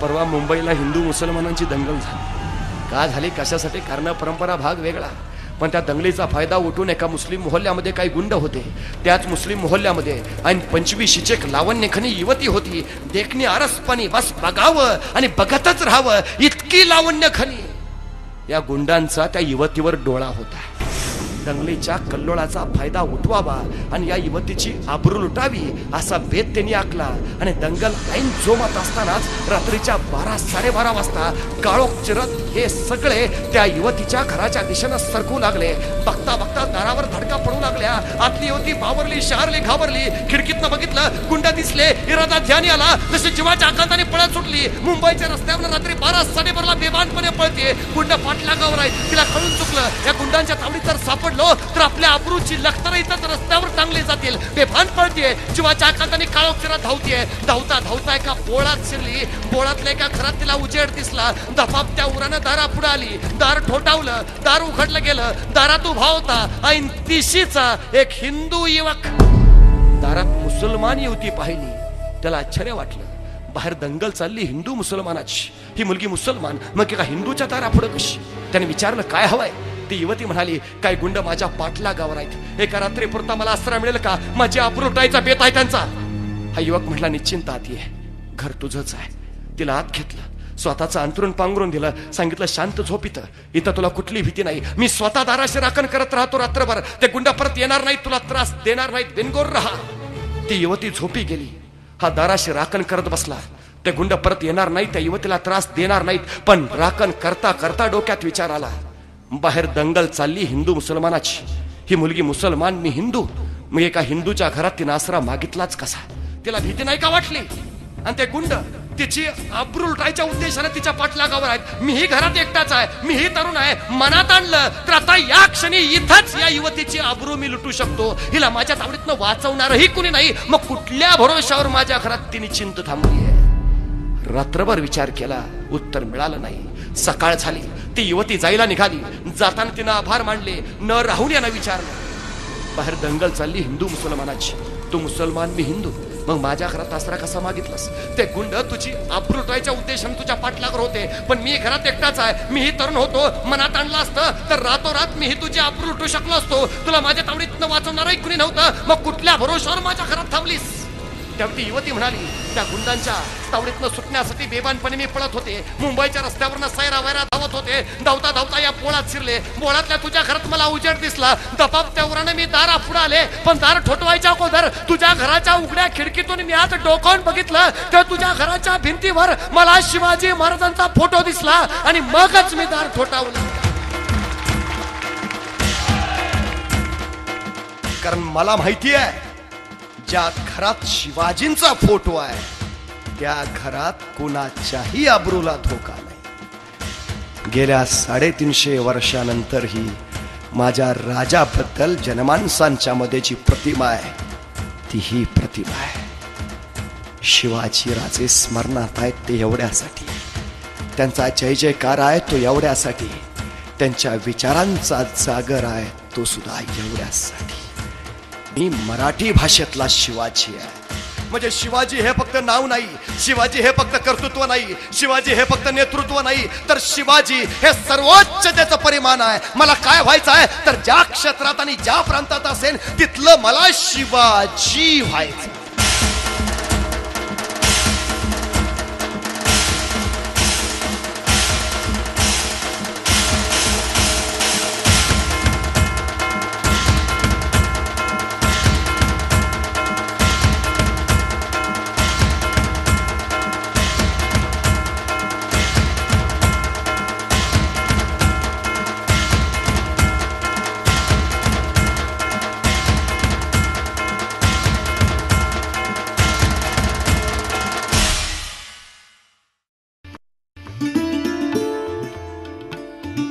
परवा मुंबईला हिंदू मुसलमानांची दंगल झाली. का झाली, कशासाठी, कारण परंपरा भाग वेगळा. पण त्या दंगलीचा फायदा उठून एका मुस्लिम मोहल्ल्यामध्ये काही गुंड होते. त्याच मुस्लिम मोहल्ल्यामध्ये आणि 25 एक लावण्यखनी युवती होती. देखणी आरसपणी बस बघावं आणि बघतच राहावं इतकी लावण्यखनी. या गुंडांचा त्या युवतीवर डोळा होता. दंगलीच्या कल्लोळाचा फायदा उठवावा आणि या युवतीची आबरू लुटावी असा बेत त्यांनी आखला. आणि दंगल ऐन जोमात असतानाच रात्रीच्या 12-12:30 वाजता काळोख चिरत हे सगळे त्या युवतीच्या घराच्या दिशेनं सरकू लागले. बघता बघता दारावर धडका पडू लागल्या. आतली युवती बावरली, शहरली, घाबरली. खिडकीतनं बघितलं, गुंड दिसले. इरादा ध्यानी आला. जशी जीवाच्या आकांताने पळत सुटली. मुंबईच्या रस्त्यावर रात्री 12-12:30ला बेभानपणे पळते. गुंड पाठलागावर आहे. तिला कळून चुकलं, या गुंडांच्या तावडीत तर सापड तर आपल्या आबरूची लखतर इथं रस्त्यावर टांगली जातील. बेभान पळतीये, जीवाच्या आकांताने काळोख चिरत धावतीये. धावता धावता एका बोळात शिरली. बोळातल्या एका घरात तिला उजेड दिसला. दफाप त्या उरानं दारा पुढे आली. दार ठोठावलं. दार उघडलं गेलं. दारात उभा होता ऐन तिशीचा एक हिंदू युवक. दारात मुसलमान युवती पाहिली. त्याला आश्चर्य वाटलं. बाहेर दंगल चालली हिंदू मुसलमानाची. ही मुलगी मुसलमान, मग एका हिंदूच्या दारा पुढे कशी? त्याने विचारलं, काय हवंय? ती युवती म्हणाली, काय गुंड माझ्या पाठलागावर आहेत. एका रात्रीपुरता मला आश्रय मिळेल का? माझी आबरू लुटायचा बेत आहे त्यांचा. हा युवक म्हटला, निश्चिंत आत ये, घर तुझंच आहे. तिला आत घेतलं. स्वतःचं अंतरून पांघरून दिलं. सांगितलं, शांत झोप इथं तुला कुठली भीती नाही. मी स्वतः दाराशी राखण करत राहतो रात्रभर. ते गुंड परत येणार नाहीत, तुला त्रास देणार नाहीत. बिनगोर राहा. ती युवती झोपी गेली. हा दाराशी राखण करत बसला. ते गुंड परत येणार नाहीत, त्या युवतीला त्रास देणार नाहीत. पण राखण करता करता डोक्यात विचार आला, बाहेर दंगल चालली हिंदू मुसलमानाची. ही मुलगी मुसलमान, मी हिंदू. मग एका हिंदूच्या घरात तिने आसरा मागितलाच कसा? तिला भीती नाही का वाटली? आणि ते गुंड तिची आबरू लुटायच्या उद्देशाने तिच्या पाठलागावर आहेत. मीही घरात एकटाच आहे, मीही तरुण आहे. मनात आणलं तर आता या क्षणी इथंच या युवतीची आबरू मी लुटू शकतो. हिला माझ्या तावडीतनं वाचवणारही कुणी नाही. मग कुठल्या भरोशावर माझ्या घरात तिने चिंत थांबली आहे? रात्रभर विचार केला, उत्तर मिळालं नाही. सकाळ झाली. ती युवती जायला निघाली. जाताना तिनं आभार मानले. न राहून यानं विचारलं, बाहेर दंगल चालली हिंदू मुसलमानाची. तू मुसलमान, मी हिंदू. मग माझ्या घरात आसरा कसा मागितलास? ते गुंड तुझी आबरू लुटायच्या उद्देशाने तुझ्या पाठलागावर होते. पण मी घरात एकटाच आहे, मीही तरुण होतो. मनात आणलं असतं तर रातोरात मीही तुझी आबरू लुटू शकलो असतो. तुला माझ्या तावडीतनं वाचवणारही कुणी नव्हतं. मग कुठल्या भरोशावर माझ्या घरात थांबलीस? त्यावेळी ती युवती म्हणाली, त्या गुंडांच्या तावडीतनं सुटण्यासाठी बेभानपणे मी पळत होते. मुंबईच्या रस्त्यावरनं सैरा वैरा धावत होते. धावता धावता या बोळात शिरले. बोळातल्या तुझ्या घरात मला उजेड दिसला. दपाप त्या उराने मी दारा पुढे आले. पण दार ठोठवायच्या अगोदर तुझ्या घराच्या उघड्या खिडकीतून मी आत डोकावून बघितलं तर तुझ्या घराच्या भिंतीवर मला शिवाजी महाराजांचा फोटो दिसला. आणि मगच मी दार ठोठावलं. कारण मला माहिती आहे, ज्या घरात शिवाजींचा फोटो आहे त्या घरात कोणाच्याही आबरूला धोका नाही. गेल्या 350 वर्षानंतरही माझ्या राजाबद्दल जनमानसांच्या मध्ये जी प्रतिमा आहे ती ही प्रतिमा आहे. शिवाजी राजे स्मरणात आहेत ते एवढ्यासाठी. त्यांचा जय जयकार आहे तो एवढ्यासाठी. त्यांच्या विचारांचा जागर आहे तो सुद्धा एवढ्यासाठी. मी मराठी भाषेतला शिवाजी आहे. म्हणजे शिवाजी हे फक्त नाव नाही, शिवाजी हे फक्त कर्तृत्व नाही, शिवाजी हे फक्त नेतृत्व नाही, तर शिवाजी हे सर्वोच्च त्याचं परिमाण आहे. मला काय व्हायचं आहे तर ज्या क्षेत्रात आणि ज्या प्रांतात असेल तिथलं मला शिवाजी व्हायचं.